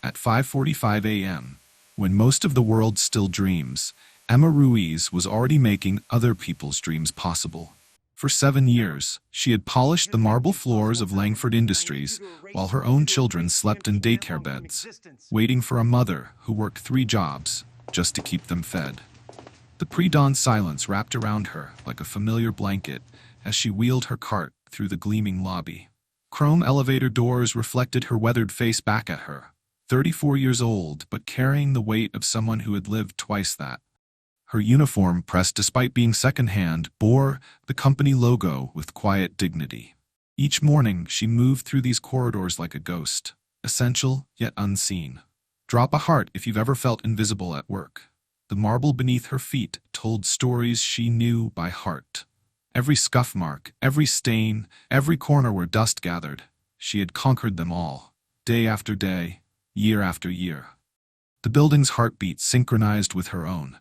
At 5:45 a.m., when most of the world still dreams, Emma Ruiz was already making other people's dreams possible. For 7 years, she had polished the marble floors of Langford Industries while her own children slept in daycare beds, waiting for a mother who worked 3 jobs just to keep them fed. The pre-dawn silence wrapped around her like a familiar blanket as she wheeled her cart through the gleaming lobby. Chrome elevator doors reflected her weathered face back at her, 34 years old but carrying the weight of someone who had lived twice that. Her uniform, pressed despite being secondhand, bore the company logo with quiet dignity. Each morning, she moved through these corridors like a ghost, essential yet unseen. Drop a heart if you've ever felt invisible at work. The marble beneath her feet told stories she knew by heart. Every scuff mark, every stain, every corner where dust gathered, she had conquered them all, day after day, year after year. The building's heartbeat synchronized with her own.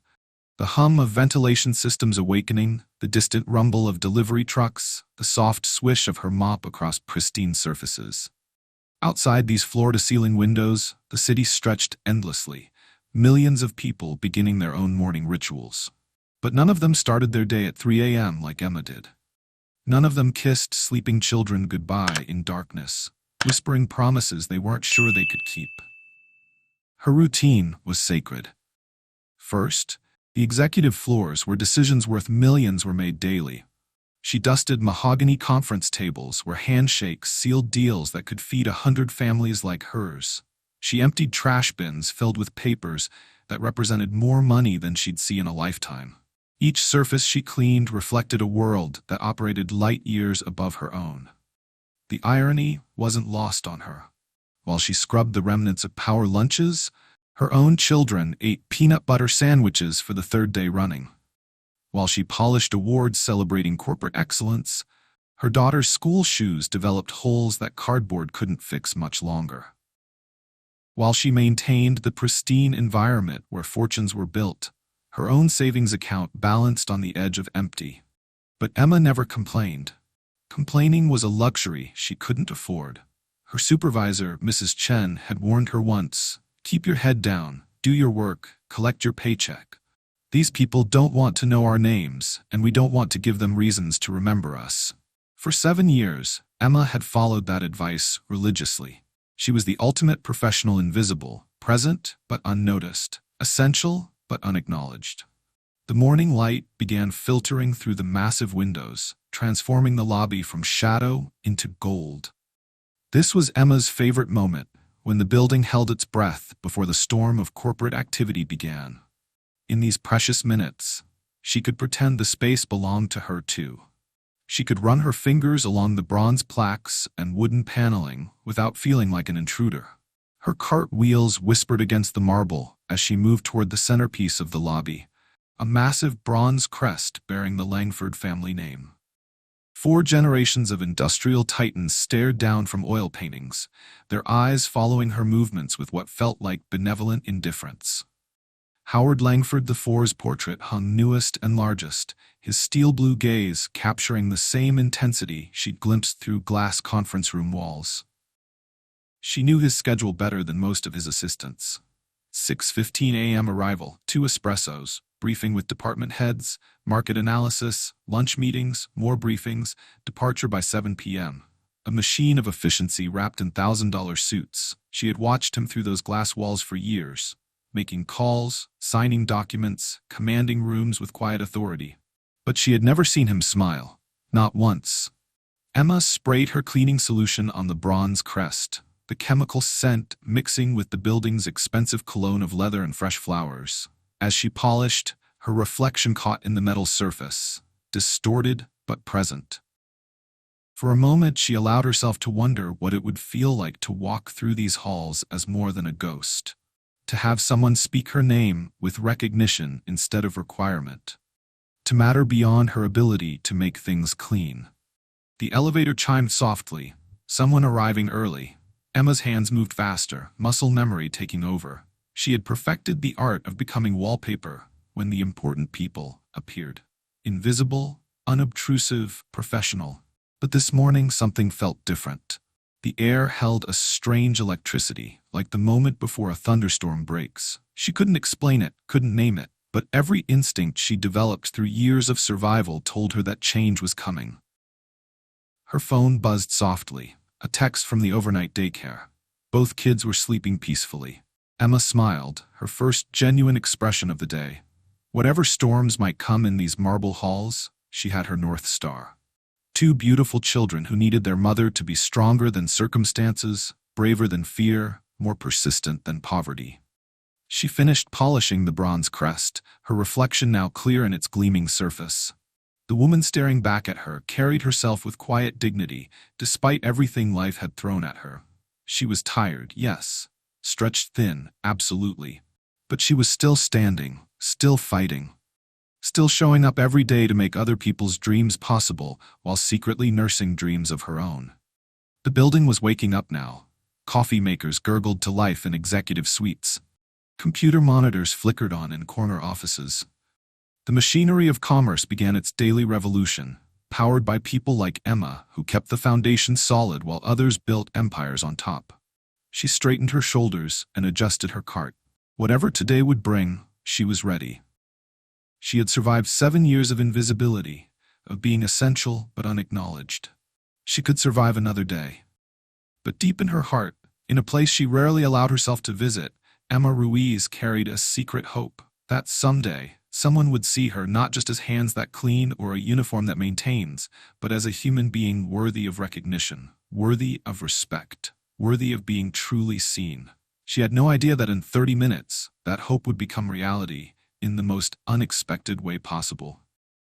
The hum of ventilation systems awakening, the distant rumble of delivery trucks, the soft swish of her mop across pristine surfaces. Outside these floor-to-ceiling windows, the city stretched endlessly, millions of people beginning their own morning rituals. But none of them started their day at 3 a.m. like Emma did. None of them kissed sleeping children goodbye in darkness, whispering promises they weren't sure they could keep. Her routine was sacred. First, the executive floors where decisions worth millions were made daily. She dusted mahogany conference tables where handshakes sealed deals that could feed 100 families like hers. She emptied trash bins filled with papers that represented more money than she'd see in a lifetime. Each surface she cleaned reflected a world that operated light years above her own. The irony wasn't lost on her. While she scrubbed the remnants of power lunches, her own children ate peanut butter sandwiches for the 3rd day running. While she polished awards celebrating corporate excellence, her daughter's school shoes developed holes that cardboard couldn't fix much longer. While she maintained the pristine environment where fortunes were built, her own savings account balanced on the edge of empty. But Emma never complained. Complaining was a luxury she couldn't afford. Her supervisor, Mrs. Chen, had warned her once, "Keep your head down, do your work, collect your paycheck. These people don't want to know our names, and we don't want to give them reasons to remember us." For 7 years, Emma had followed that advice religiously. She was the ultimate professional invisible, present but unnoticed, essential but unacknowledged. The morning light began filtering through the massive windows, transforming the lobby from shadow into gold. This was Emma's favorite moment, when the building held its breath before the storm of corporate activity began. In these precious minutes, she could pretend the space belonged to her too. She could run her fingers along the bronze plaques and wooden paneling without feeling like an intruder. Her cart wheels whispered against the marble as she moved toward the centerpiece of the lobby, a massive bronze crest bearing the Langford family name. 4 generations of industrial titans stared down from oil paintings, their eyes following her movements with what felt like benevolent indifference. Howard Langford IV's portrait hung newest and largest, his steel-blue gaze capturing the same intensity she'd glimpsed through glass conference room walls. She knew his schedule better than most of his assistants. 6:15 a.m. arrival, 2 espressos, briefing with department heads, market analysis, lunch meetings, more briefings, departure by 7 p.m. A machine of efficiency wrapped in $1,000 suits. She had watched him through those glass walls for years, making calls, signing documents, commanding rooms with quiet authority. But she had never seen him smile, not once. Emma sprayed her cleaning solution on the bronze crest, the chemical scent mixing with the building's expensive cologne of leather and fresh flowers. As she polished, her reflection caught in the metal surface, distorted but present. For a moment, she allowed herself to wonder what it would feel like to walk through these halls as more than a ghost. To have someone speak her name with recognition instead of requirement. To matter beyond her ability to make things clean. The elevator chimed softly, someone arriving early. Emma's hands moved faster, muscle memory taking over. She had perfected the art of becoming wallpaper when the important people appeared. Invisible, unobtrusive, professional. But this morning something felt different. The air held a strange electricity, like the moment before a thunderstorm breaks. She couldn't explain it, couldn't name it, but every instinct she developed through years of survival told her that change was coming. Her phone buzzed softly, a text from the overnight daycare. Both kids were sleeping peacefully. Emma smiled, her first genuine expression of the day. Whatever storms might come in these marble halls, she had her North Star. Two beautiful children who needed their mother to be stronger than circumstances, braver than fear, more persistent than poverty. She finished polishing the bronze crest, her reflection now clear in its gleaming surface. The woman staring back at her carried herself with quiet dignity, despite everything life had thrown at her. She was tired, yes. Stretched thin, absolutely. But she was still standing, still fighting. Still showing up every day to make other people's dreams possible while secretly nursing dreams of her own. The building was waking up now. Coffee makers gurgled to life in executive suites. Computer monitors flickered on in corner offices. The machinery of commerce began its daily revolution, powered by people like Emma who kept the foundation solid while others built empires on top. She straightened her shoulders and adjusted her cart. Whatever today would bring, she was ready. She had survived 7 years of invisibility, of being essential but unacknowledged. She could survive another day. But deep in her heart, in a place she rarely allowed herself to visit, Emma Ruiz carried a secret hope that someday someone would see her not just as hands that clean or a uniform that maintains, but as a human being worthy of recognition, worthy of respect, worthy of being truly seen. She had no idea that in 30 minutes, that hope would become reality, in the most unexpected way possible.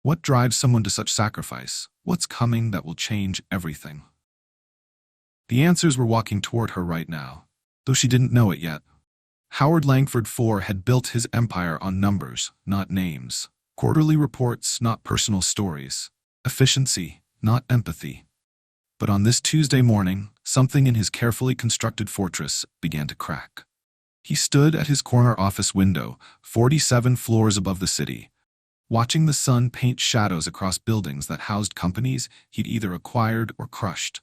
What drives someone to such sacrifice? What's coming that will change everything? The answers were walking toward her right now, though she didn't know it yet. Howard Langford IV had built his empire on numbers, not names. Quarterly reports, not personal stories. Efficiency, not empathy. But on this Tuesday morning, something in his carefully constructed fortress began to crack. He stood at his corner office window, 47 floors above the city, watching the sun paint shadows across buildings that housed companies he'd either acquired or crushed.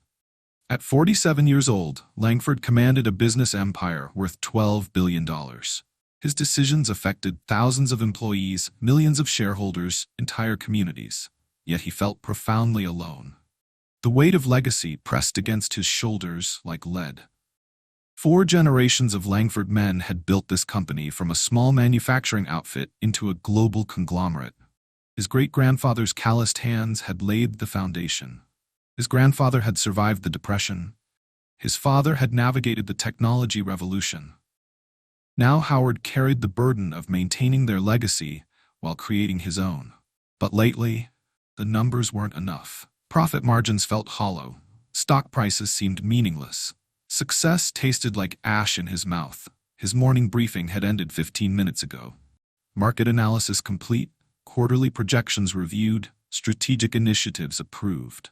At 47 years old, Langford commanded a business empire worth $12 billion. His decisions affected thousands of employees, millions of shareholders, entire communities. Yet he felt profoundly alone. The weight of legacy pressed against his shoulders like lead. 4 generations of Langford men had built this company from a small manufacturing outfit into a global conglomerate. His great-grandfather's calloused hands had laid the foundation. His grandfather had survived the Depression. His father had navigated the technology revolution. Now Howard carried the burden of maintaining their legacy while creating his own. But lately, the numbers weren't enough. Profit margins felt hollow. Stock prices seemed meaningless. Success tasted like ash in his mouth. His morning briefing had ended 15 minutes ago. Market analysis complete, quarterly projections reviewed, strategic initiatives approved.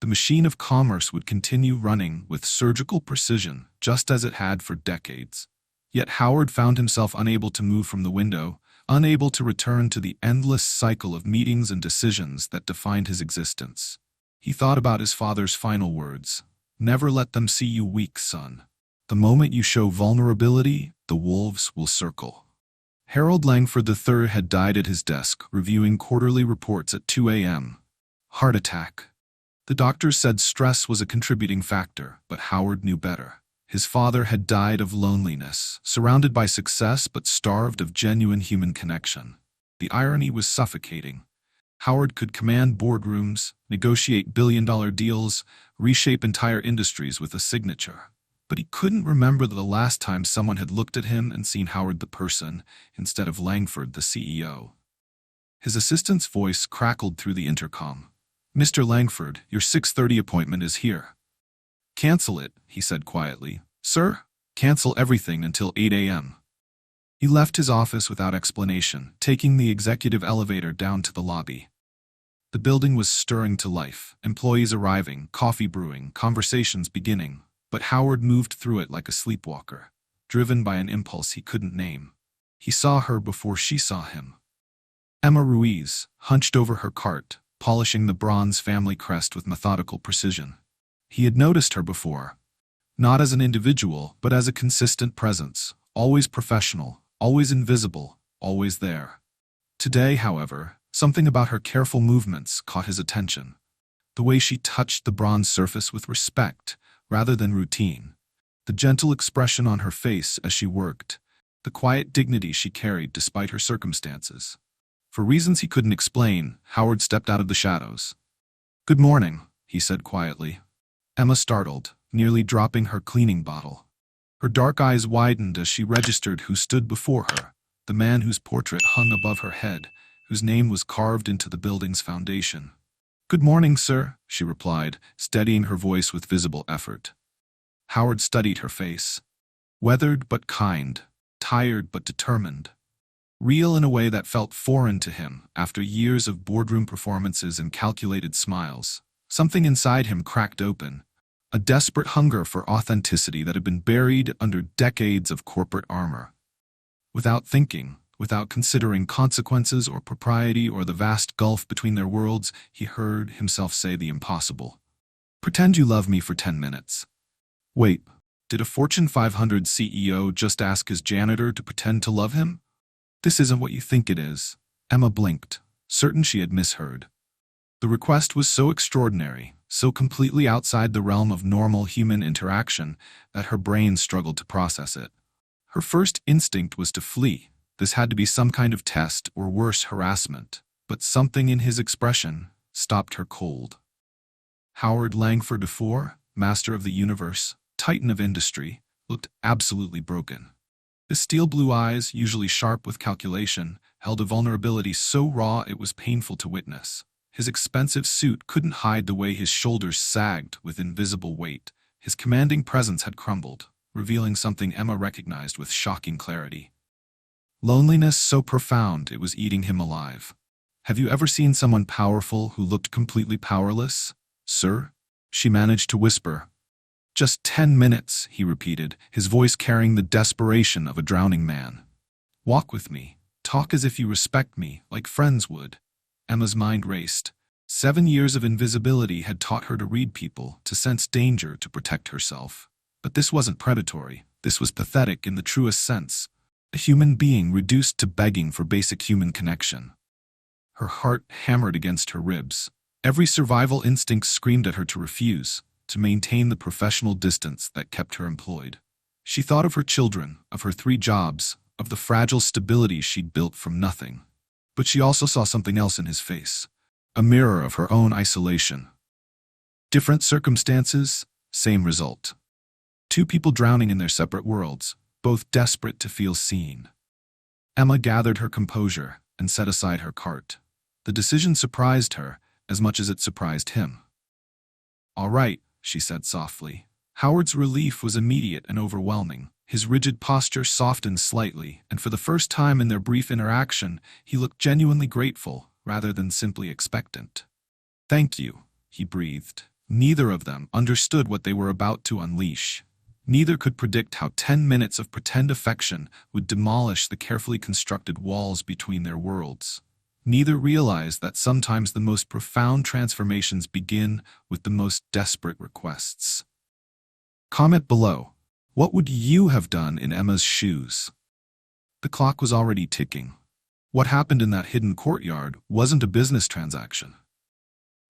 The machine of commerce would continue running with surgical precision, just as it had for decades. Yet Howard found himself unable to move from the window, unable to return to the endless cycle of meetings and decisions that defined his existence. He thought about his father's final words. Never let them see you weak, son. The moment you show vulnerability, the wolves will circle. Harold Langford III had died at his desk, reviewing quarterly reports at 2 a.m. Heart attack. The doctors said stress was a contributing factor, but Howard knew better. His father had died of loneliness, surrounded by success but starved of genuine human connection. The irony was suffocating. Howard could command boardrooms, negotiate billion-dollar deals, reshape entire industries with a signature. But he couldn't remember the last time someone had looked at him and seen Howard the person, instead of Langford the CEO. His assistant's voice crackled through the intercom. "Mr. Langford, your 6:30 appointment is here." "Cancel it," he said quietly. "Sir, cancel everything until 8 a.m. He left his office without explanation, taking the executive elevator down to the lobby. The building was stirring to life, employees arriving, coffee brewing, conversations beginning, but Howard moved through it like a sleepwalker, driven by an impulse he couldn't name. He saw her before she saw him. Emma Ruiz, hunched over her cart, polishing the bronze family crest with methodical precision. He had noticed her before, Not as an individual, but as a consistent presence, always professional, always invisible, always there. Today, however, something about her careful movements caught his attention. The way she touched the bronze surface with respect, rather than routine. The gentle expression on her face as she worked. The quiet dignity she carried despite her circumstances. For reasons he couldn't explain, Howard stepped out of the shadows. "Good morning," he said quietly. Emma startled, nearly dropping her cleaning bottle. Her dark eyes widened as she registered who stood before her, the man whose portrait hung above her head, whose name was carved into the building's foundation. "Good morning, sir," she replied, steadying her voice with visible effort. Howard studied her face. Weathered but kind, tired but determined. Real in a way that felt foreign to him after years of boardroom performances and calculated smiles. Something inside him cracked open, a desperate hunger for authenticity that had been buried under decades of corporate armor. Without thinking, without considering consequences or propriety or the vast gulf between their worlds, he heard himself say the impossible. "Pretend you love me for 10 minutes. Wait, did a Fortune 500 CEO just ask his janitor to pretend to love him? This isn't what you think it is." Emma blinked, certain she had misheard. The request was so extraordinary, so completely outside the realm of normal human interaction, that her brain struggled to process it. Her first instinct was to flee. This had to be some kind of test or worse, harassment. But something in his expression stopped her cold. Howard Langford IV, master of the universe, titan of industry, looked absolutely broken. His steel-blue eyes, usually sharp with calculation, held a vulnerability so raw it was painful to witness. His expensive suit couldn't hide the way his shoulders sagged with invisible weight. His commanding presence had crumbled, revealing something Emma recognized with shocking clarity. Loneliness so profound it was eating him alive. "Have you ever seen someone powerful who looked completely powerless, sir?" she managed to whisper. "Just 10 minutes, he repeated, his voice carrying the desperation of a drowning man. "Walk with me. Talk as if you respect me, like friends would." Emma's mind raced. 7 years of invisibility had taught her to read people, to sense danger, to protect herself. But this wasn't predatory. This was pathetic in the truest sense. A human being reduced to begging for basic human connection. Her heart hammered against her ribs. Every survival instinct screamed at her to refuse, to maintain the professional distance that kept her employed. She thought of her children, of her 3 jobs, of the fragile stability she'd built from nothing. But she also saw something else in his face, a mirror of her own isolation. Different circumstances, same result. 2 people drowning in their separate worlds, both desperate to feel seen. Emma gathered her composure and set aside her cart. The decision surprised her as much as it surprised him. "All right," she said softly. Howard's relief was immediate and overwhelming. His rigid posture softened slightly, and for the first time in their brief interaction, he looked genuinely grateful rather than simply expectant. "Thank you," he breathed. Neither of them understood what they were about to unleash. Neither could predict how 10 minutes of pretend affection would demolish the carefully constructed walls between their worlds. Neither realized that sometimes the most profound transformations begin with the most desperate requests. Comment below. What would you have done in Emma's shoes? The clock was already ticking. What happened in that hidden courtyard wasn't a business transaction.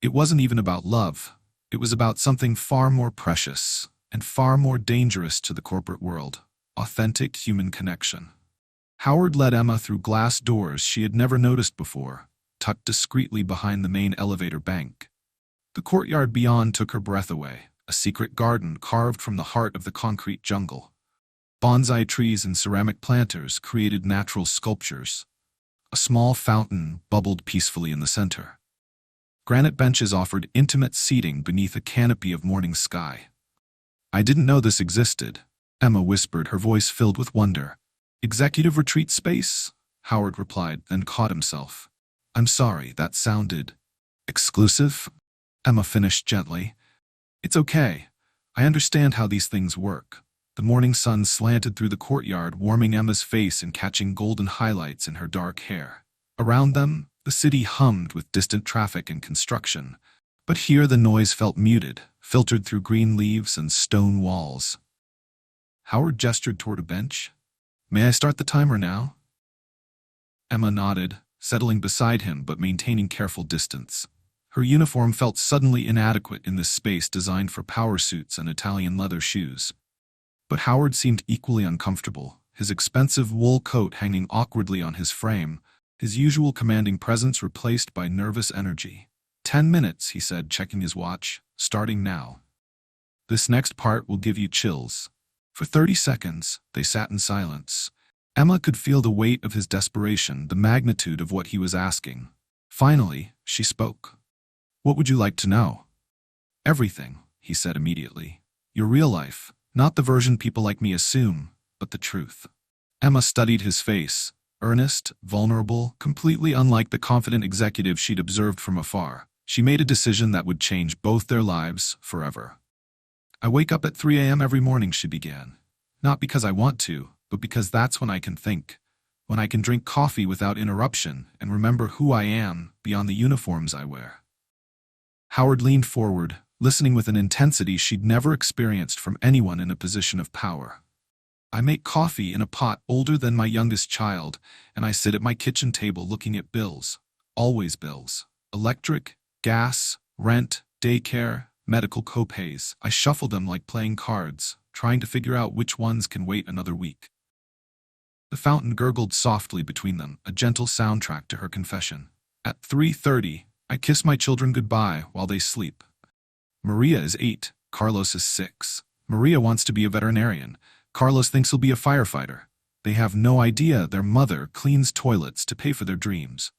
It wasn't even about love. It was about something far more precious and far more dangerous to the corporate world: authentic human connection. Howard led Emma through glass doors she had never noticed before, tucked discreetly behind the main elevator bank. The courtyard beyond took her breath away, a secret garden carved from the heart of the concrete jungle. Bonsai trees and ceramic planters created natural sculptures. A small fountain bubbled peacefully in the center. Granite benches offered intimate seating beneath a canopy of morning sky. "I didn't know this existed," Emma whispered, her voice filled with wonder. "Executive retreat space?" Howard replied, then caught himself. "I'm sorry, that sounded exclusive," Emma finished gently. "It's okay. I understand how these things work." The morning sun slanted through the courtyard, warming Emma's face and catching golden highlights in her dark hair. Around them, the city hummed with distant traffic and construction. But here the noise felt muted, filtered through green leaves and stone walls. Howard gestured toward a bench. May I start the timer now? Emma nodded, settling beside him but maintaining careful distance. Her uniform felt suddenly inadequate in this space designed for power suits and Italian leather shoes. But Howard seemed equally uncomfortable, his expensive wool coat hanging awkwardly on his frame, his usual commanding presence replaced by nervous energy. 10 minutes, he said, checking his watch, starting now. This next part will give you chills. For 30 seconds, they sat in silence. Emma could feel the weight of his desperation, the magnitude of what he was asking. Finally, she spoke. What would you like to know? Everything, he said immediately. Your real life, not the version people like me assume, but the truth. Emma studied his face, earnest, vulnerable, completely unlike the confident executive she'd observed from afar. She made a decision that would change both their lives forever. I wake up at 3 a.m. every morning, she began. Not because I want to, but because that's when I can think, when I can drink coffee without interruption and remember who I am beyond the uniforms I wear. Howard leaned forward, listening with an intensity she'd never experienced from anyone in a position of power. I make coffee in a pot older than my youngest child, and I sit at my kitchen table looking at bills. Always bills. Electric, gas, rent, daycare, medical copays. I shuffle them like playing cards, trying to figure out which ones can wait another week. The fountain gurgled softly between them, a gentle soundtrack to her confession. At 3:30, I kiss my children goodbye while they sleep. Maria is 8, Carlos is 6. Maria wants to be a veterinarian. Carlos thinks he'll be a firefighter. They have no idea their mother cleans toilets to pay for their dreams.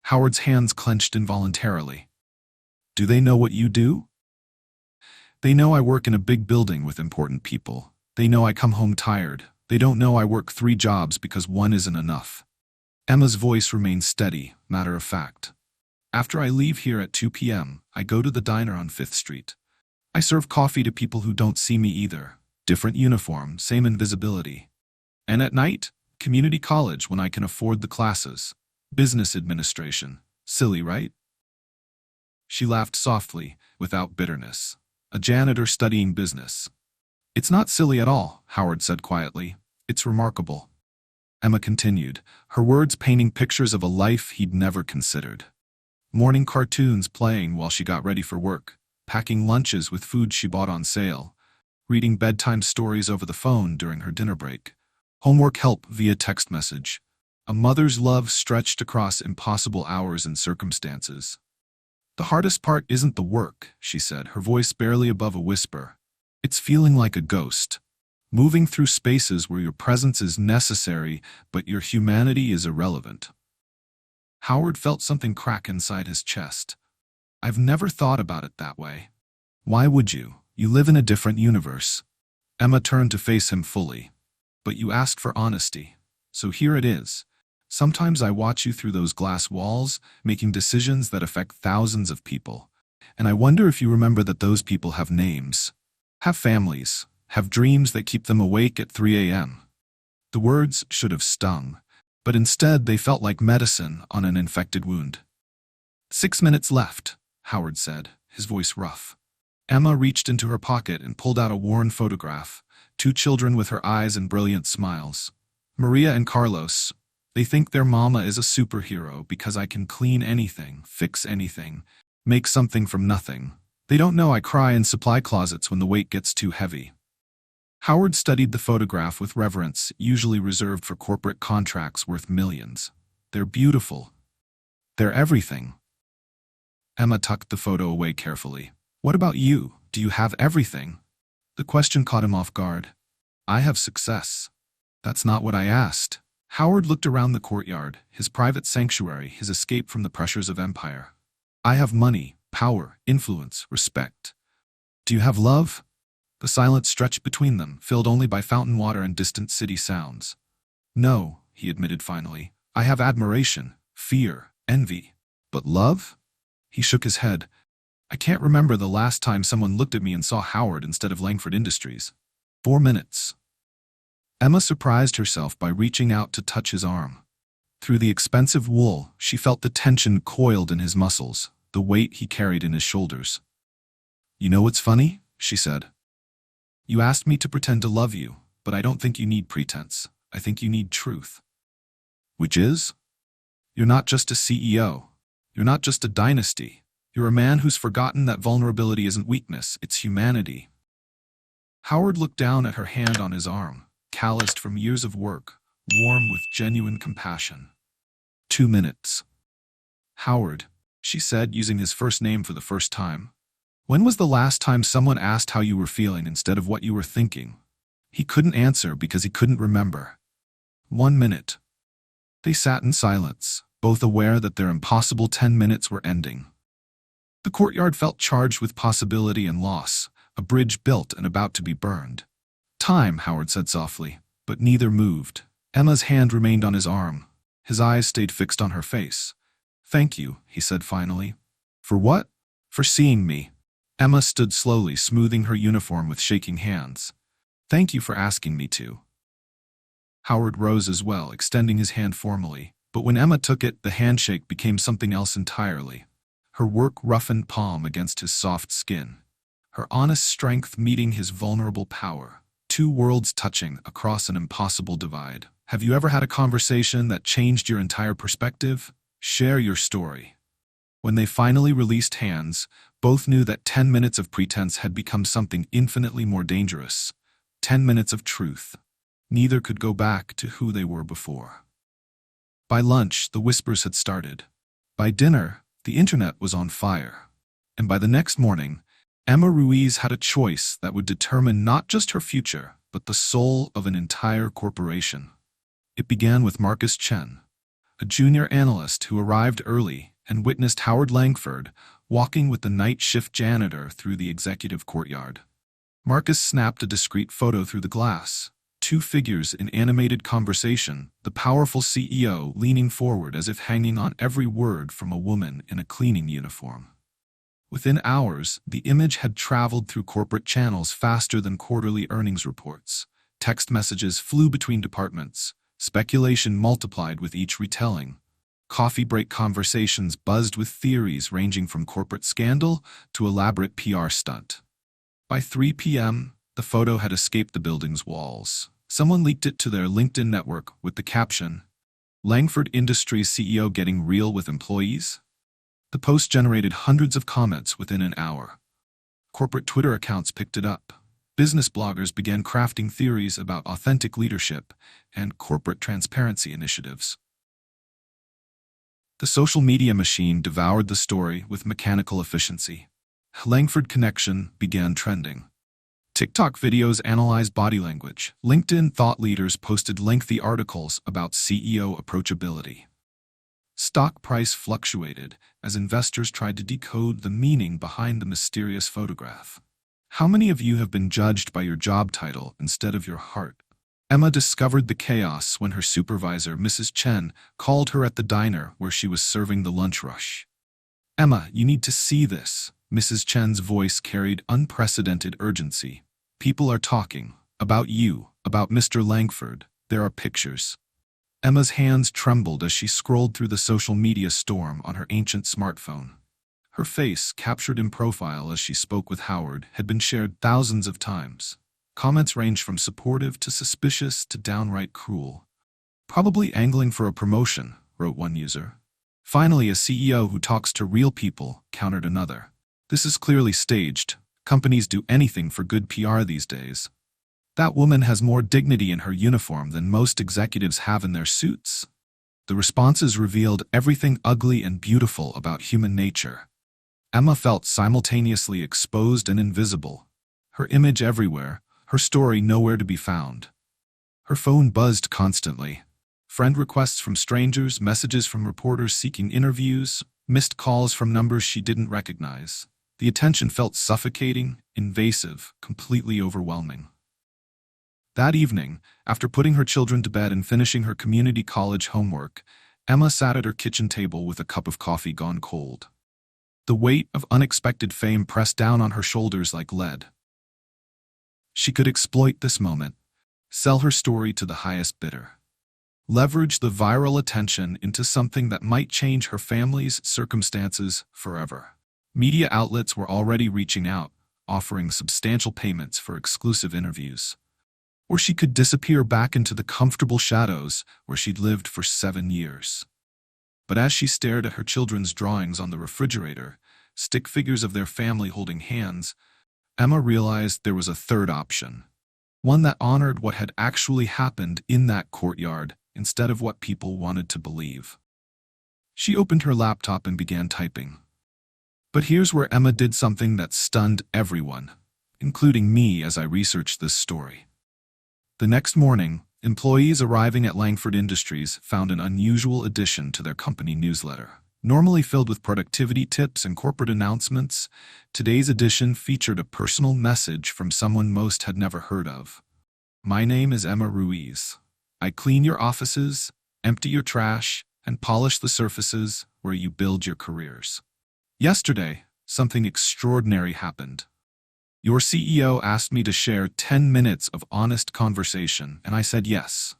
Howard's hands clenched involuntarily. Do they know what you do? They know I work in a big building with important people. They know I come home tired. They don't know I work 3 jobs because one isn't enough. Emma's voice remained steady, matter of fact. After I leave here at 2 p.m., I go to the diner on 5th Street. I serve coffee to people who don't see me either. Different uniform, same invisibility. And at night, community college when I can afford the classes. Business administration. Silly, right? She laughed softly, without bitterness. A janitor studying business. It's not silly at all, Howard said quietly. It's remarkable. Emma continued, her words painting pictures of a life he'd never considered. Morning cartoons playing while she got ready for work, packing lunches with food she bought on sale, reading bedtime stories over the phone during her dinner break, homework help via text message, a mother's love stretched across impossible hours and circumstances. The hardest part isn't the work, she said, her voice barely above a whisper. It's feeling like a ghost, moving through spaces where your presence is necessary, but your humanity is irrelevant. Howard felt something crack inside his chest. I've never thought about it that way. Why would you? You live in a different universe. Emma turned to face him fully. But you asked for honesty. So here it is. Sometimes I watch you through those glass walls, making decisions that affect thousands of people. And I wonder if you remember that those people have names, have families, have dreams that keep them awake at 3 a.m. The words should have stung, but instead they felt like medicine on an infected wound. 6 minutes left, Howard said, his voice rough. Emma reached into her pocket and pulled out a worn photograph, 2 children with her eyes and brilliant smiles. Maria and Carlos. They think their mama is a superhero because I can clean anything, fix anything, make something from nothing. They don't know I cry in supply closets when the weight gets too heavy. Howard studied the photograph with reverence, usually reserved for corporate contracts worth millions. They're beautiful. They're everything. Emma tucked the photo away carefully. What about you? Do you have everything? The question caught him off guard. I have success. That's not what I asked. Howard looked around the courtyard, his private sanctuary, his escape from the pressures of empire. I have money, power, influence, respect. Do you have love? The silence stretched between them, filled only by fountain water and distant city sounds. No, he admitted finally. I have admiration, fear, envy. But love? He shook his head. I can't remember the last time someone looked at me and saw Howard instead of Langford Industries. 4 minutes. Emma surprised herself by reaching out to touch his arm. Through the expensive wool, she felt the tension coiled in his muscles, the weight he carried in his shoulders. You know what's funny? She said. You asked me to pretend to love you, but I don't think you need pretense. I think you need truth. Which is? You're not just a CEO. You're not just a dynasty. You're a man who's forgotten that vulnerability isn't weakness, it's humanity. Howard looked down at her hand on his arm, calloused from years of work, warm with genuine compassion. 2 minutes. Howard, she said, using his first name for the first time. When was the last time someone asked how you were feeling instead of what you were thinking? He couldn't answer because he couldn't remember. 1 minute. They sat in silence, both aware that their impossible 10 minutes were ending. The courtyard felt charged with possibility and loss, a bridge built and about to be burned. Time, Howard said softly, but neither moved. Emma's hand remained on his arm. His eyes stayed fixed on her face. Thank you, he said finally. For what? For seeing me. Emma stood slowly, smoothing her uniform with shaking hands. Thank you for asking me to. Howard rose as well, extending his hand formally, but when Emma took it, the handshake became something else entirely. Her work-roughened palm against his soft skin. Her honest strength meeting his vulnerable power. 2 worlds touching across an impossible divide. Have you ever had a conversation that changed your entire perspective? Share your story. When they finally released hands, both knew that 10 minutes of pretense had become something infinitely more dangerous. 10 minutes of truth. Neither could go back to who they were before. By lunch, the whispers had started. By dinner, the internet was on fire. And by the next morning, Emma Ruiz had a choice that would determine not just her future, but the soul of an entire corporation. It began with Marcus Chen, a junior analyst who arrived early and witnessed Howard Langford walking with the night shift janitor through the executive courtyard. Marcus snapped a discreet photo through the glass. 2 figures in animated conversation, the powerful CEO leaning forward as if hanging on every word from a woman in a cleaning uniform. Within hours, the image had traveled through corporate channels faster than quarterly earnings reports. Text messages flew between departments. Speculation multiplied with each retelling. Coffee break conversations buzzed with theories ranging from corporate scandal to elaborate PR stunt. By 3 p.m., the photo had escaped the building's walls. Someone leaked it to their LinkedIn network with the caption, "Langford Industries CEO getting real with employees?" The post generated hundreds of comments within an hour. Corporate Twitter accounts picked it up. Business bloggers began crafting theories about authentic leadership and corporate transparency initiatives. The social media machine devoured the story with mechanical efficiency. Langford Connection began trending. TikTok videos analyzed body language. LinkedIn thought leaders posted lengthy articles about CEO approachability. Stock price fluctuated as investors tried to decode the meaning behind the mysterious photograph. How many of you have been judged by your job title instead of your heart? Emma discovered the chaos when her supervisor, Mrs. Chen, called her at the diner where she was serving the lunch rush. "Emma, you need to see this." Mrs. Chen's voice carried unprecedented urgency. "People are talking. About you. About Mr. Langford. There are pictures." Emma's hands trembled as she scrolled through the social media storm on her ancient smartphone. Her face, captured in profile as she spoke with Howard, had been shared thousands of times. Comments ranged from supportive to suspicious to downright cruel. "Probably angling for a promotion," wrote one user. "Finally, a CEO who talks to real people," countered another. "This is clearly staged. Companies do anything for good PR these days." "That woman has more dignity in her uniform than most executives have in their suits." The responses revealed everything ugly and beautiful about human nature. Emma felt simultaneously exposed and invisible. Her image everywhere, her story nowhere to be found. Her phone buzzed constantly. Friend requests from strangers, messages from reporters seeking interviews, missed calls from numbers she didn't recognize. The attention felt suffocating, invasive, completely overwhelming. That evening, after putting her children to bed and finishing her community college homework, Emma sat at her kitchen table with a cup of coffee gone cold. The weight of unexpected fame pressed down on her shoulders like lead. She could exploit this moment, sell her story to the highest bidder, leverage the viral attention into something that might change her family's circumstances forever. Media outlets were already reaching out, offering substantial payments for exclusive interviews. or she could disappear back into the comfortable shadows where she'd lived for 7 years. But as she stared at her children's drawings on the refrigerator, stick figures of their family holding hands, Emma realized there was a third option, one that honored what had actually happened in that courtyard instead of what people wanted to believe. She opened her laptop and began typing. But here's where Emma did something that stunned everyone, including me as I researched this story. The next morning, employees arriving at Langford Industries found an unusual addition to their company newsletter. Normally filled with productivity tips and corporate announcements, today's edition featured a personal message from someone most had never heard of. My name is Emma Ruiz. I clean your offices, empty your trash, and polish the surfaces where you build your careers. Yesterday, something extraordinary happened. Your CEO asked me to share 10 minutes of honest conversation, and I said yes.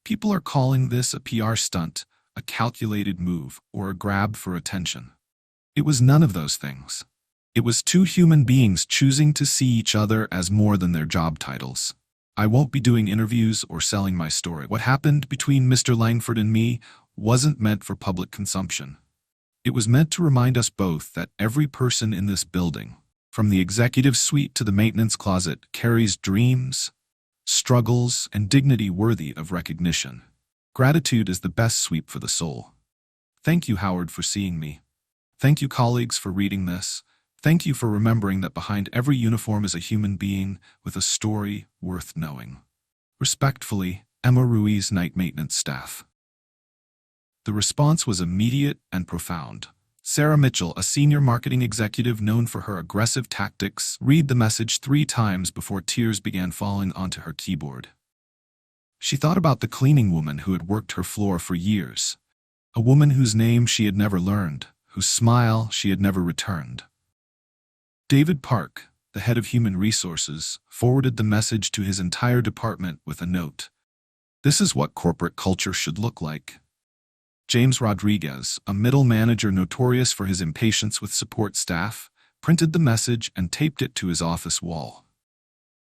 People are calling this a PR stunt, a calculated move, or a grab for attention. It was none of those things. It was two human beings choosing to see each other as more than their job titles. I won't be doing interviews or selling my story. What happened between Mr. Langford and me wasn't meant for public consumption. It was meant to remind us both that every person in this building, from the executive suite to the maintenance closet, carries dreams, struggles, and dignity worthy of recognition. Gratitude is the best sweep for the soul. Thank you, Howard, for seeing me. Thank you, colleagues, for reading this. Thank you for remembering that behind every uniform is a human being with a story worth knowing. Respectfully, Emma Ruiz, Night Maintenance Staff. The response was immediate and profound. Sarah Mitchell, a senior marketing executive known for her aggressive tactics, read the message 3 times before tears began falling onto her keyboard. She thought about the cleaning woman who had worked her floor for years, a woman whose name she had never learned, whose smile she had never returned. David Park, the head of human resources, forwarded the message to his entire department with a note. This is what corporate culture should look like. James Rodriguez, a middle manager notorious for his impatience with support staff, printed the message and taped it to his office wall.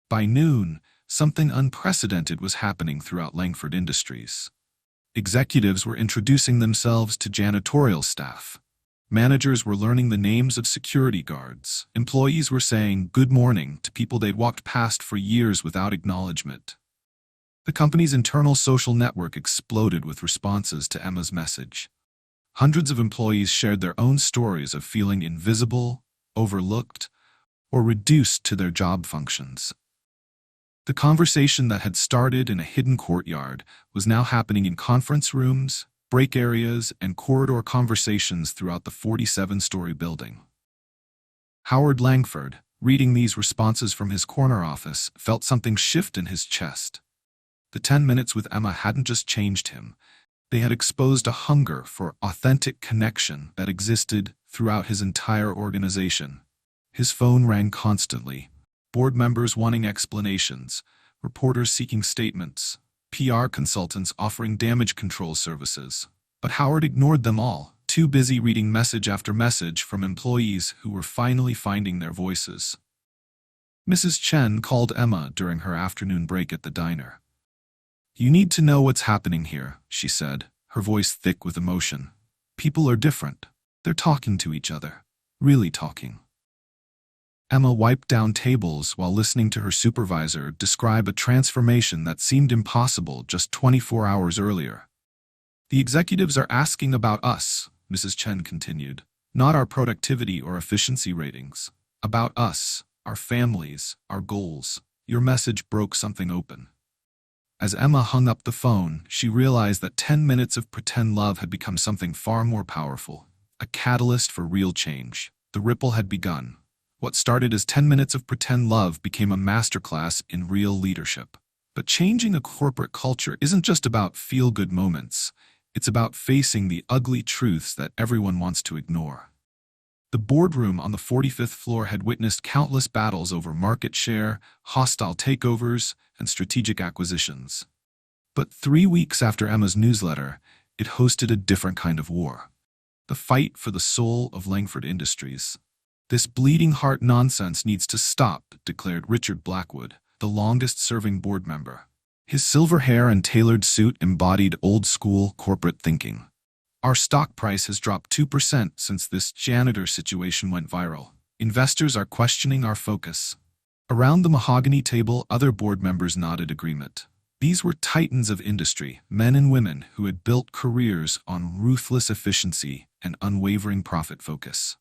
By noon, something unprecedented was happening throughout Langford Industries. Executives were introducing themselves to janitorial staff. Managers were learning the names of security guards. Employees were saying good morning to people they'd walked past for years without acknowledgement. The company's internal social network exploded with responses to Emma's message. Hundreds of employees shared their own stories of feeling invisible, overlooked, or reduced to their job functions. The conversation that had started in a hidden courtyard was now happening in conference rooms, break areas, and corridor conversations throughout the 47-story building. Howard Langford, reading these responses from his corner office, felt something shift in his chest. The 10 minutes with Emma hadn't just changed him. They had exposed a hunger for authentic connection that existed throughout his entire organization. His phone rang constantly, board members wanting explanations, reporters seeking statements, PR consultants offering damage control services. But Howard ignored them all, too busy reading message after message from employees who were finally finding their voices. Mrs. Chen called Emma during her afternoon break at the diner. You need to know what's happening here, she said, her voice thick with emotion. People are different. They're talking to each other. Really talking. Emma wiped down tables while listening to her supervisor describe a transformation that seemed impossible just 24 hours earlier. The executives are asking about us, Mrs. Chen continued. Not our productivity or efficiency ratings. About us, our families, our goals. Your message broke something open. As Emma hung up the phone, she realized that 10 minutes of pretend love had become something far more powerful, a catalyst for real change. The ripple had begun. What started as 10 minutes of pretend love became a masterclass in real leadership. But changing a corporate culture isn't just about feel-good moments. It's about facing the ugly truths that everyone wants to ignore. The boardroom on the 45th floor had witnessed countless battles over market share, hostile takeovers, and strategic acquisitions. But 3 weeks after Emma's newsletter, it hosted a different kind of war. The fight for the soul of Langford Industries. This bleeding heart nonsense needs to stop, declared Richard Blackwood, the longest-serving board member. His silver hair and tailored suit embodied old-school corporate thinking. Our stock price has dropped 2% since this janitor situation went viral. Investors are questioning our focus. Around the mahogany table, other board members nodded agreement. These were titans of industry, men and women who had built careers on ruthless efficiency and unwavering profit focus.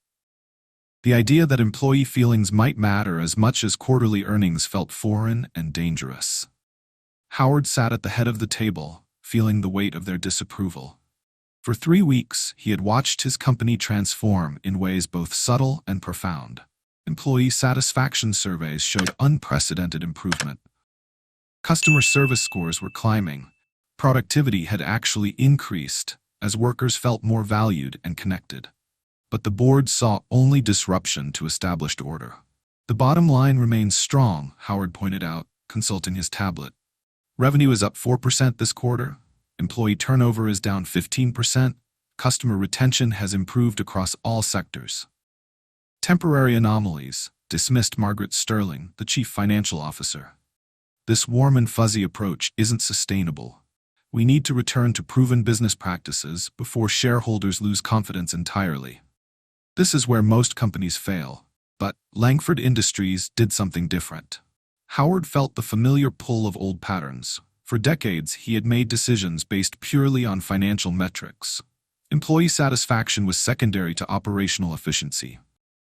The idea that employee feelings might matter as much as quarterly earnings felt foreign and dangerous. Howard sat at the head of the table, feeling the weight of their disapproval. For 3 weeks, he had watched his company transform in ways both subtle and profound. Employee satisfaction surveys showed unprecedented improvement. Customer service scores were climbing. Productivity had actually increased as workers felt more valued and connected. But the board saw only disruption to established order. The bottom line remains strong, Howard pointed out, consulting his tablet. Revenue is up 4% this quarter. Employee turnover is down 15%. Customer retention has improved across all sectors. Temporary anomalies, dismissed Margaret Sterling, the chief financial officer. This warm and fuzzy approach isn't sustainable. We need to return to proven business practices before shareholders lose confidence entirely. This is where most companies fail, but Langford Industries did something different. Howard felt the familiar pull of old patterns. For decades, he had made decisions based purely on financial metrics. Employee satisfaction was secondary to operational efficiency.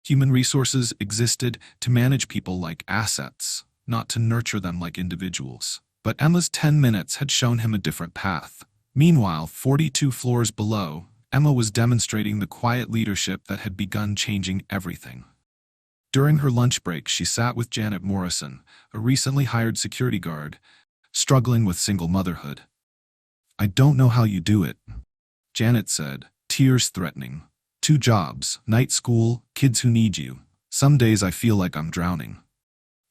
Human resources existed to manage people like assets, not to nurture them like individuals. But Emma's 10 minutes had shown him a different path. Meanwhile, 42 floors below, Emma was demonstrating the quiet leadership that had begun changing everything. During her lunch break, she sat with Janet Morrison, a recently hired security guard, struggling with single motherhood. "I don't know how you do it," Janet said, tears threatening. "2 jobs, night school, kids who need you. Some days I feel like I'm drowning."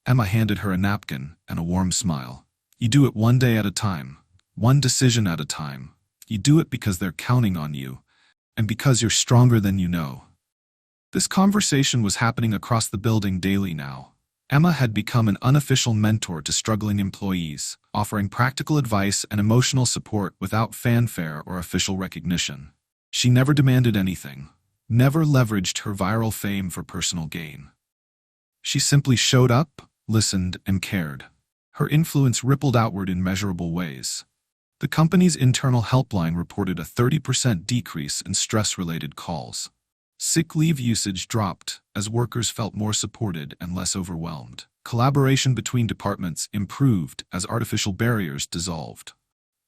Emma handed her a napkin and a warm smile. "You do it one day at a time, one decision at a time. You do it because they're counting on you, and because you're stronger than you know." This conversation was happening across the building daily now. Emma had become an unofficial mentor to struggling employees, offering practical advice and emotional support without fanfare or official recognition. She never demanded anything, never leveraged her viral fame for personal gain. She simply showed up, listened, and cared. Her influence rippled outward in measurable ways. The company's internal helpline reported a 30% decrease in stress-related calls. Sick leave usage dropped as workers felt more supported and less overwhelmed. Collaboration between departments improved as artificial barriers dissolved.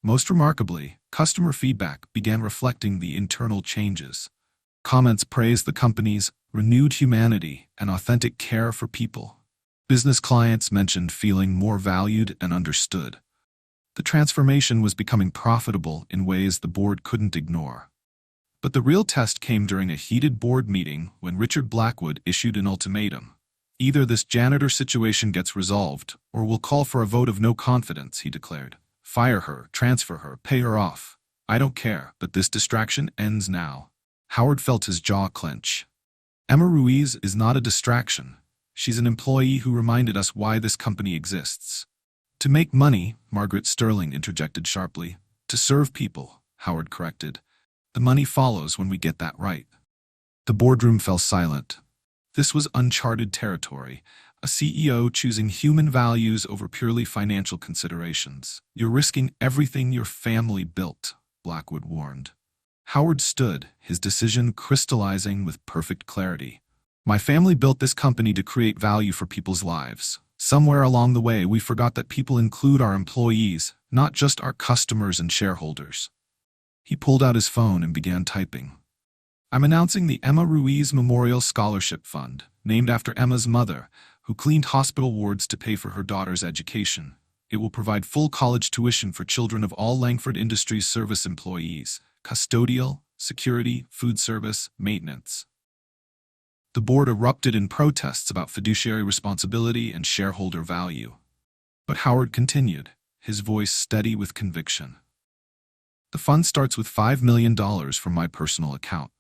Most remarkably, customer feedback began reflecting the internal changes. Comments praised the company's renewed humanity and authentic care for people. Business clients mentioned feeling more valued and understood. The transformation was becoming profitable in ways the board couldn't ignore. But the real test came during a heated board meeting when Richard Blackwood issued an ultimatum. "Either this janitor situation gets resolved, or we'll call for a vote of no confidence," he declared. "Fire her, transfer her, pay her off. I don't care, but this distraction ends now." Howard felt his jaw clench. Emma Ruiz is not a distraction. She's an employee who reminded us why this company exists. "To make money," Margaret Sterling interjected sharply. "To serve people," Howard corrected. "The money follows when we get that right." The boardroom fell silent. This was uncharted territory, a CEO choosing human values over purely financial considerations. "You're risking everything your family built," Blackwood warned. Howard stood, his decision crystallizing with perfect clarity. "My family built this company to create value for people's lives. Somewhere along the way, we forgot that people include our employees, not just our customers and shareholders." He pulled out his phone and began typing. "I'm announcing the Emma Ruiz Memorial Scholarship Fund, named after Emma's mother, who cleaned hospital wards to pay for her daughter's education. It will provide full college tuition for children of all Langford Industries service employees, custodial, security, food service, maintenance." The board erupted in protests about fiduciary responsibility and shareholder value. But Howard continued, his voice steady with conviction. "The fund starts with $5 million from my personal account.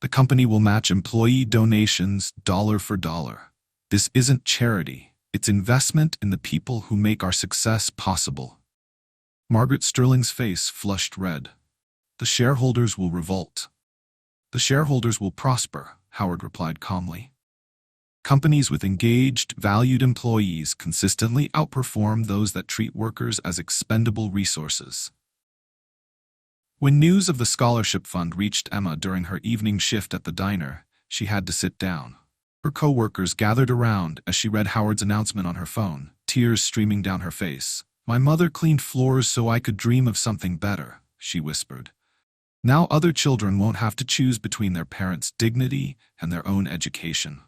The company will match employee donations dollar for dollar. This isn't charity, It's investment in the people who make our success possible. Margaret Sterling's face flushed red. The shareholders will revolt. The shareholders will prosper, Howard replied calmly. Companies with engaged, valued employees consistently outperform those that treat workers as expendable resources. When news of the scholarship fund reached Emma during her evening shift at the diner, she had to sit down. Her co-workers gathered around as she read Howard's announcement on her phone, tears streaming down her face. "My mother cleaned floors so I could dream of something better," she whispered. "Now other children won't have to choose between their parents' dignity and their own education."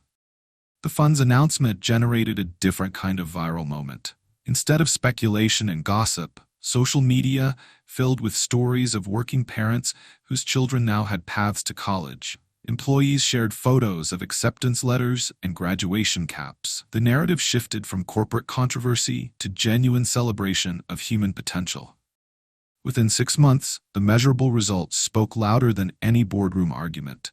The fund's announcement generated a different kind of viral moment. Instead of speculation and gossip, social media filled with stories of working parents whose children now had paths to college. Employees shared photos of acceptance letters and graduation caps. The narrative shifted from corporate controversy to genuine celebration of human potential. Within 6 months, the measurable results spoke louder than any boardroom argument.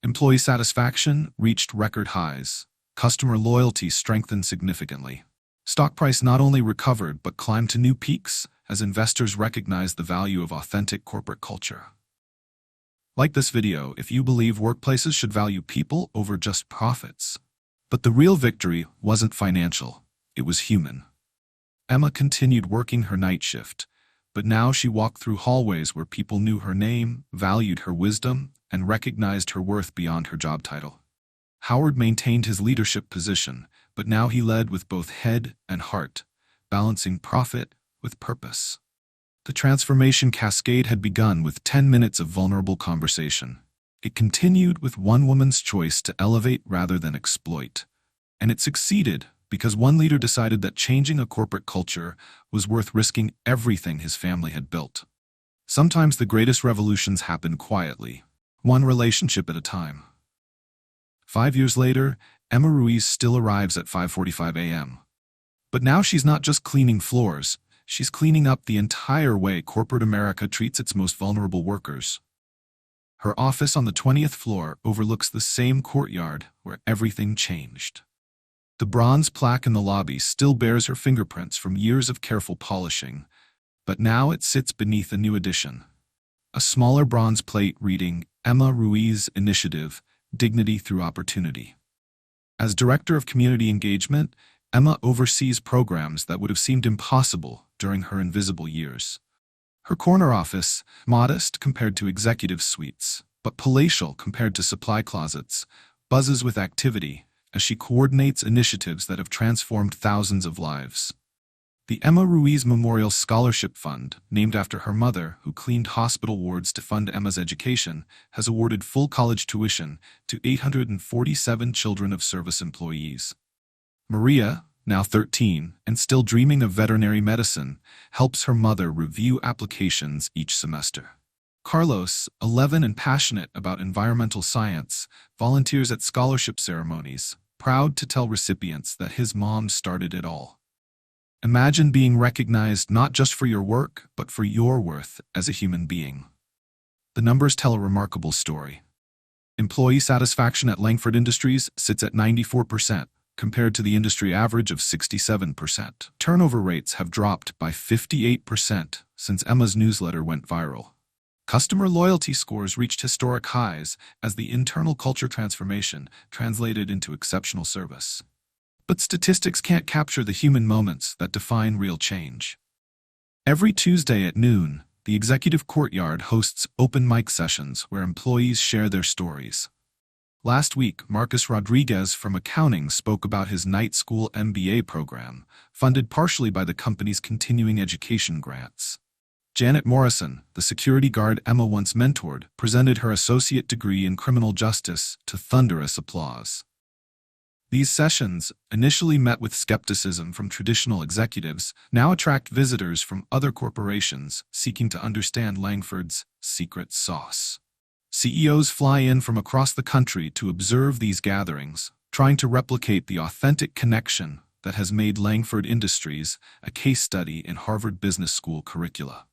Employee satisfaction reached record highs. Customer loyalty strengthened significantly. Stock price not only recovered but climbed to new peaks as investors recognized the value of authentic corporate culture. Like this video if you believe workplaces should value people over just profits. But the real victory wasn't financial, it was human. Emma continued working her night shift, but now she walked through hallways where people knew her name, valued her wisdom, and recognized her worth beyond her job title. Howard maintained his leadership position, but now he led with both head and heart, balancing profit with purpose. The transformation cascade had begun with 10 minutes of vulnerable conversation. It continued with one woman's choice to elevate rather than exploit. And it succeeded because one leader decided that changing a corporate culture was worth risking everything his family had built. Sometimes the greatest revolutions happen quietly, one relationship at a time. 5 years later, Emma Ruiz still arrives at 5:45 a.m. But now she's not just cleaning floors, she's cleaning up the entire way corporate America treats its most vulnerable workers. Her office on the 20th floor overlooks the same courtyard where everything changed. The bronze plaque in the lobby still bears her fingerprints from years of careful polishing, but now it sits beneath a new addition. A smaller bronze plate reading Emma Ruiz Initiative, Dignity Through Opportunity. As Director of Community Engagement, Emma oversees programs that would have seemed impossible during her invisible years. Her corner office, modest compared to executive suites, but palatial compared to supply closets, buzzes with activity as she coordinates initiatives that have transformed thousands of lives. The Emma Ruiz Memorial Scholarship Fund, named after her mother, who cleaned hospital wards to fund Emma's education, has awarded full college tuition to 847 children of service employees. Maria, now 13 and still dreaming of veterinary medicine, helps her mother review applications each semester. Carlos, 11 and passionate about environmental science, volunteers at scholarship ceremonies, proud to tell recipients that his mom started it all. Imagine being recognized not just for your work, but for your worth as a human being. The numbers tell a remarkable story. Employee satisfaction at Langford Industries sits at 94%, compared to the industry average of 67%. Turnover rates have dropped by 58% since Emma's newsletter went viral. Customer loyalty scores reached historic highs as the internal culture transformation translated into exceptional service. But statistics can't capture the human moments that define real change. Every Tuesday at noon, the Executive Courtyard hosts open mic sessions where employees share their stories. Last week, Marcus Rodriguez from accounting spoke about his night school MBA program, funded partially by the company's continuing education grants. Janet Morrison, the security guard Emma once mentored, presented her associate degree in criminal justice to thunderous applause. These sessions, initially met with skepticism from traditional executives, now attract visitors from other corporations seeking to understand Langford's secret sauce. CEOs fly in from across the country to observe these gatherings, trying to replicate the authentic connection that has made Langford Industries a case study in Harvard Business School curricula.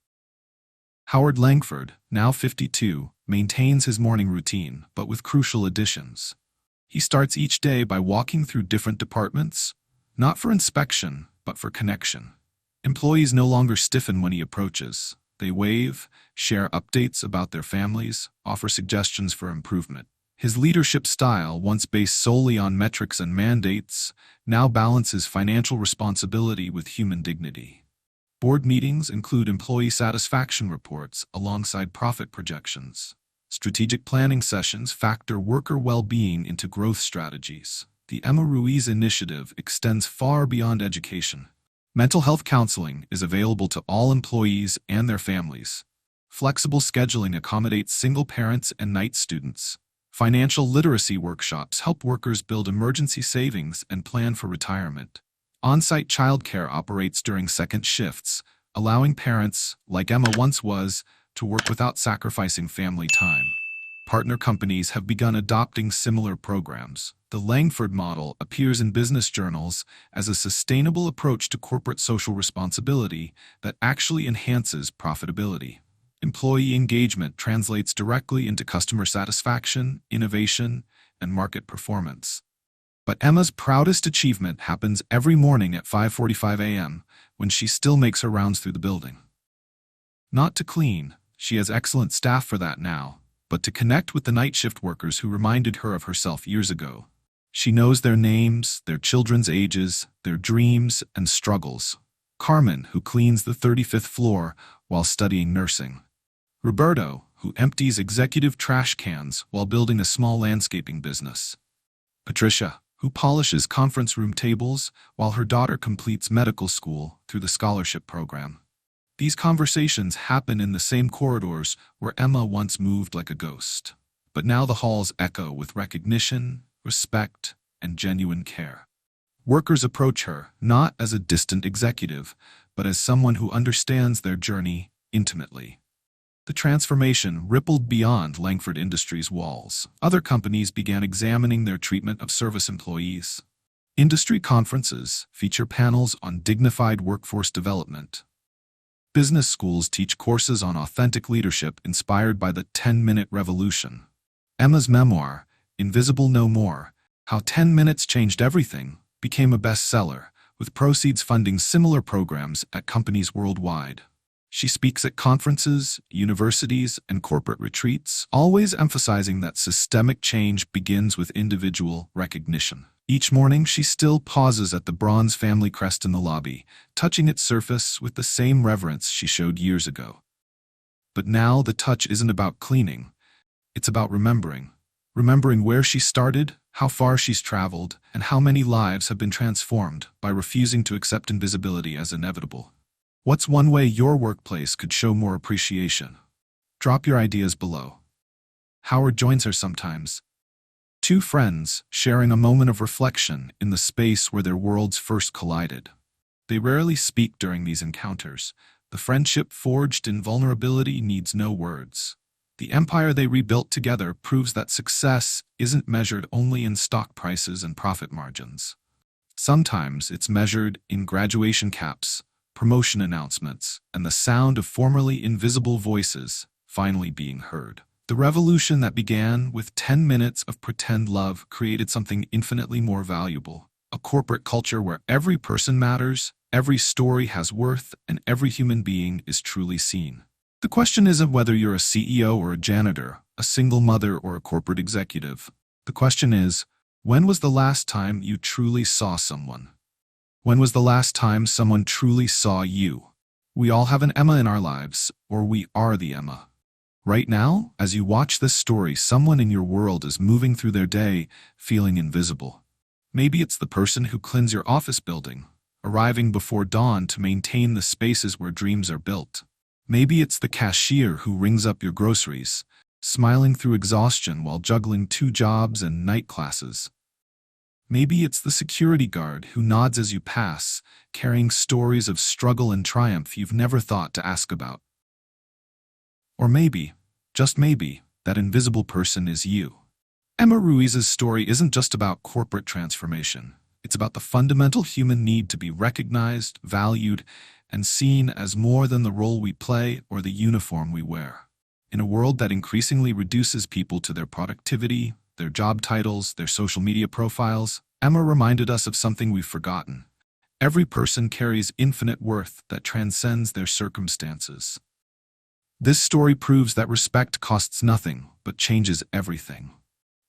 Howard Langford, now 52, maintains his morning routine, but with crucial additions. He starts each day by walking through different departments, Not for inspection, but for connection. Employees no longer stiffen when he approaches. They wave, share updates about their families, offer suggestions for improvement. His leadership style, once based solely on metrics and mandates, now balances financial responsibility with human dignity. Board meetings include employee satisfaction reports alongside profit projections. Strategic planning sessions factor worker well-being into growth strategies. The Emma Ruiz initiative extends far beyond education. Mental health counseling is available to all employees and their families. Flexible scheduling accommodates single parents and night students. Financial literacy workshops help workers build emergency savings and plan for retirement. On-site childcare operates during second shifts, allowing parents, like Emma once was, to work without sacrificing family time. Partner companies have begun adopting similar programs. The Langford model appears in business journals as a sustainable approach to corporate social responsibility that actually enhances profitability. Employee engagement translates directly into customer satisfaction, innovation, and market performance. But Emma's proudest achievement happens every morning at 5:45 a.m. when she still makes her rounds through the building. Not to clean, she has excellent staff for that now, but to connect with the night shift workers who reminded her of herself years ago. She knows their names, their children's ages, their dreams and struggles. Carmen, who cleans the 35th floor while studying nursing. Roberto, who empties executive trash cans while building a small landscaping business. Patricia, who polishes conference room tables while her daughter completes medical school through the scholarship program. These conversations happen in the same corridors where Emma once moved like a ghost. But now the halls echo with recognition, respect, and genuine care. Workers approach her not as a distant executive, but as someone who understands their journey intimately. The transformation rippled beyond Langford Industries' walls. Other companies began examining their treatment of service employees. Industry conferences feature panels on dignified workforce development. Business schools teach courses on authentic leadership inspired by the 10-minute revolution. Emma's memoir, Invisible No More, How 10 Minutes Changed Everything, became a bestseller, with proceeds funding similar programs at companies worldwide. She speaks at conferences, universities, and corporate retreats, always emphasizing that systemic change begins with individual recognition. Each morning, she still pauses at the bronze family crest in the lobby, touching its surface with the same reverence she showed years ago. But now the touch isn't about cleaning. It's about remembering. Remembering where she started, how far she's traveled, and how many lives have been transformed by refusing to accept invisibility as inevitable. What's one way your workplace could show more appreciation? Drop your ideas below. Howard joins her sometimes. Two friends sharing a moment of reflection in the space where their worlds first collided. They rarely speak during these encounters. The friendship forged in vulnerability needs no words. The empire they rebuilt together proves that success isn't measured only in stock prices and profit margins. Sometimes it's measured in graduation caps, promotion announcements, and the sound of formerly invisible voices finally being heard. The revolution that began with 10 minutes of pretend love created something infinitely more valuable. A corporate culture where every person matters, every story has worth, and every human being is truly seen. The question isn't whether you're a CEO or a janitor, a single mother or a corporate executive. The question is, when was the last time you truly saw someone? When was the last time someone truly saw you? We all have an Emma in our lives, or we are the Emma. Right now, as you watch this story, someone in your world is moving through their day, feeling invisible. Maybe it's the person who cleans your office building, arriving before dawn to maintain the spaces where dreams are built. Maybe it's the cashier who rings up your groceries, smiling through exhaustion while juggling 2 jobs and night classes. Maybe it's the security guard who nods as you pass, carrying stories of struggle and triumph you've never thought to ask about. Or maybe, just maybe, that invisible person is you. Emma Ruiz's story isn't just about corporate transformation. It's about the fundamental human need to be recognized, valued, and seen as more than the role we play or the uniform we wear. In a world that increasingly reduces people to their productivity, their job titles, their social media profiles, Emma reminded us of something we've forgotten. Every person carries infinite worth that transcends their circumstances. This story proves that respect costs nothing, but changes everything.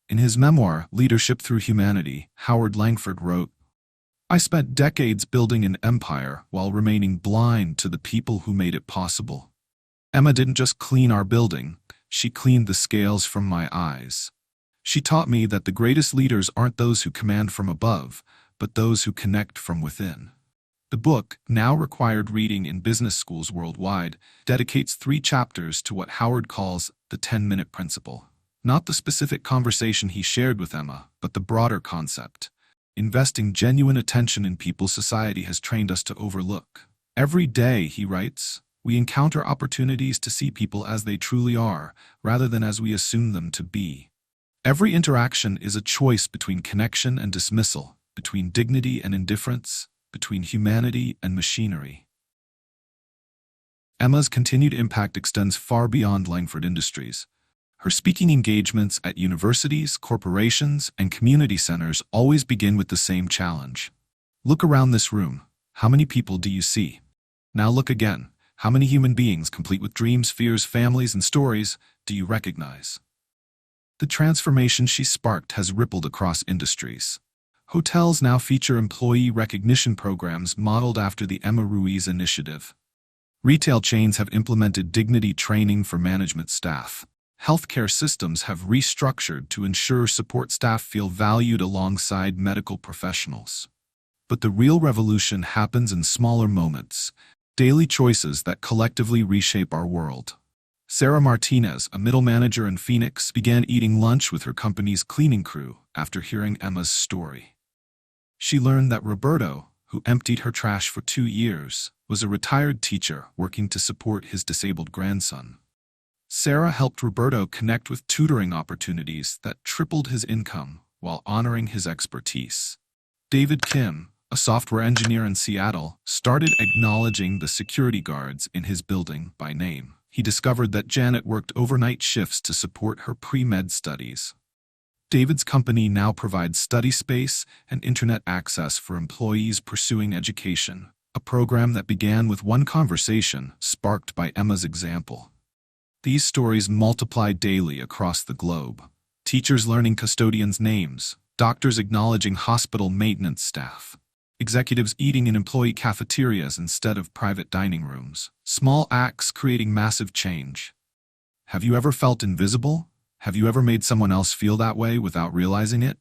In his memoir, Leadership Through Humanity, Howard Langford wrote, "I spent decades building an empire while remaining blind to the people who made it possible. Emma didn't just clean our building, she cleaned the scales from my eyes. She taught me that the greatest leaders aren't those who command from above, but those who connect from within." The book, now required reading in business schools worldwide, dedicates 3 chapters to what Howard calls the 10-minute principle. Not the specific conversation he shared with Emma, but the broader concept. Investing genuine attention in people society has trained us to overlook. Every day, he writes, we encounter opportunities to see people as they truly are, rather than as we assume them to be. Every interaction is a choice between connection and dismissal, between dignity and indifference, between humanity and machinery. Emma's continued impact extends far beyond Langford Industries. Her speaking engagements at universities, corporations, and community centers always begin with the same challenge. Look around this room. How many people do you see? Now look again. How many human beings, complete with dreams, fears, families, and stories, do you recognize? The transformation she sparked has rippled across industries. Hotels now feature employee recognition programs modeled after the Emma Ruiz initiative. Retail chains have implemented dignity training for management staff. Healthcare systems have restructured to ensure support staff feel valued alongside medical professionals. But the real revolution happens in smaller moments, daily choices that collectively reshape our world. Sarah Martinez, a middle manager in Phoenix, began eating lunch with her company's cleaning crew after hearing Emma's story. She learned that Roberto, who emptied her trash for 2 years, was a retired teacher working to support his disabled grandson. Sarah helped Roberto connect with tutoring opportunities that tripled his income while honoring his expertise. David Kim, a software engineer in Seattle, started acknowledging the security guards in his building by name. He discovered that Janet worked overnight shifts to support her pre-med studies. David's company now provides study space and internet access for employees pursuing education, a program that began with one conversation sparked by Emma's example. These stories multiply daily across the globe. Teachers learning custodians' names, doctors acknowledging hospital maintenance staff, executives eating in employee cafeterias instead of private dining rooms. Small acts creating massive change. Have you ever felt invisible? Have you ever made someone else feel that way without realizing it?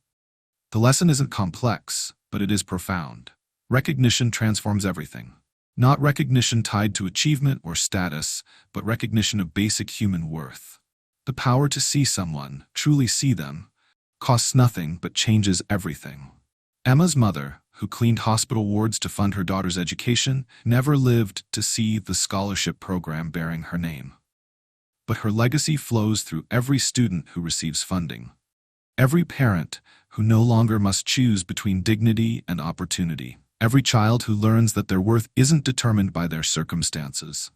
The lesson isn't complex, but it is profound. Recognition transforms everything. Not recognition tied to achievement or status, but recognition of basic human worth. The power to see someone, truly see them, costs nothing but changes everything. Emma's mother, who cleaned hospital wards to fund her daughter's education, never lived to see the scholarship program bearing her name. But her legacy flows through every student who receives funding. Every parent who no longer must choose between dignity and opportunity. Every child who learns that their worth isn't determined by their circumstances.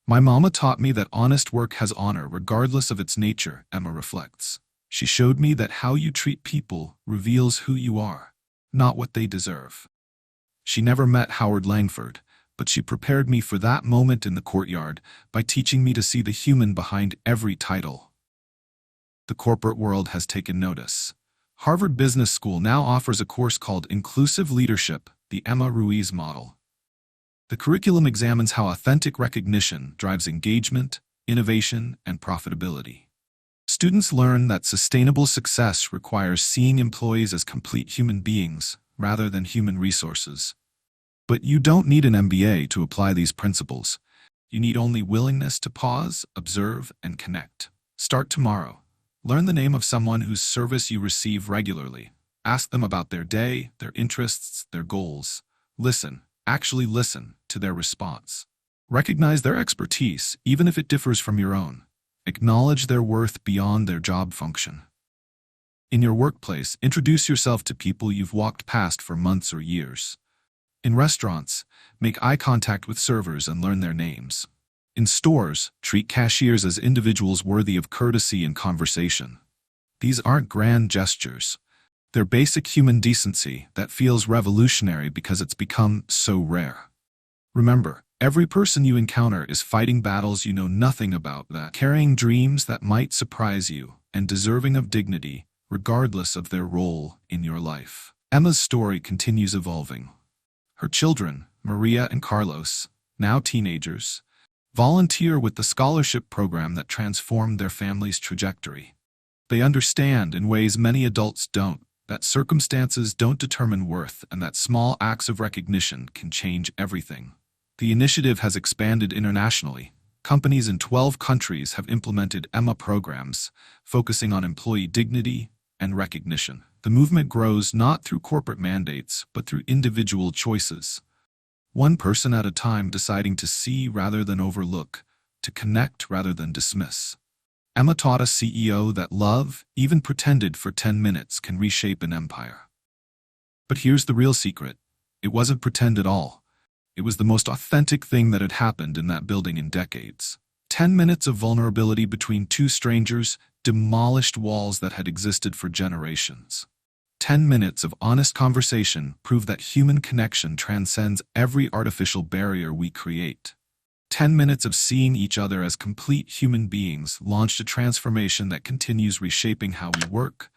My mama taught me that honest work has honor regardless of its nature, Emma reflects. She showed me that how you treat people reveals who you are, not what they deserve. She never met Howard Langford, but she prepared me for that moment in the courtyard by teaching me to see the human behind every title. The corporate world has taken notice. Harvard Business School now offers a course called Inclusive Leadership, the Emma Ruiz model. The curriculum examines how authentic recognition drives engagement, innovation, and profitability. Students learn that sustainable success requires seeing employees as complete human beings rather than human resources. But you don't need an MBA to apply these principles. You need only willingness to pause, observe, and connect. Start tomorrow. Learn the name of someone whose service you receive regularly. Ask them about their day, their interests, their goals. Listen, actually listen, to their response. Recognize their expertise, even if it differs from your own. Acknowledge their worth beyond their job function. In your workplace, introduce yourself to people you've walked past for months or years. In restaurants, make eye contact with servers and learn their names. In stores, treat cashiers as individuals worthy of courtesy and conversation. These aren't grand gestures. Their basic human decency that feels revolutionary because it's become so rare. Remember, every person you encounter is fighting battles you know nothing about, that carrying dreams that might surprise you, and deserving of dignity, regardless of their role in your life. Emma's story continues evolving. Her children, Maria and Carlos, now teenagers, volunteer with the scholarship program that transformed their family's trajectory. They understand, in ways many adults don't, that circumstances don't determine worth and that small acts of recognition can change everything. The initiative has expanded internationally. Companies in 12 countries have implemented Emma programs, focusing on employee dignity and recognition. The movement grows not through corporate mandates, but through individual choices. One person at a time, deciding to see rather than overlook, to connect rather than dismiss. Emma taught a CEO that love, even pretended for 10 minutes, can reshape an empire. But here's the real secret. It wasn't pretend at all. It was the most authentic thing that had happened in that building in decades. 10 minutes of vulnerability between two strangers demolished walls that had existed for generations. 10 minutes of honest conversation proved that human connection transcends every artificial barrier we create. 10 minutes of seeing each other as complete human beings launched a transformation that continues reshaping how we work,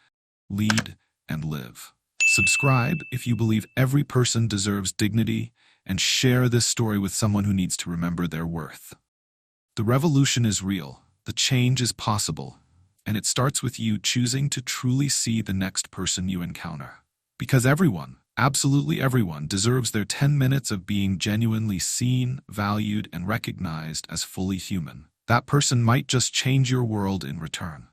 lead, and live. Subscribe if you believe every person deserves dignity, and share this story with someone who needs to remember their worth. The revolution is real, the change is possible, and it starts with you choosing to truly see the next person you encounter. Because everyone, absolutely everyone, deserves their 10 minutes of being genuinely seen, valued, and recognized as fully human. That person might just change your world in return.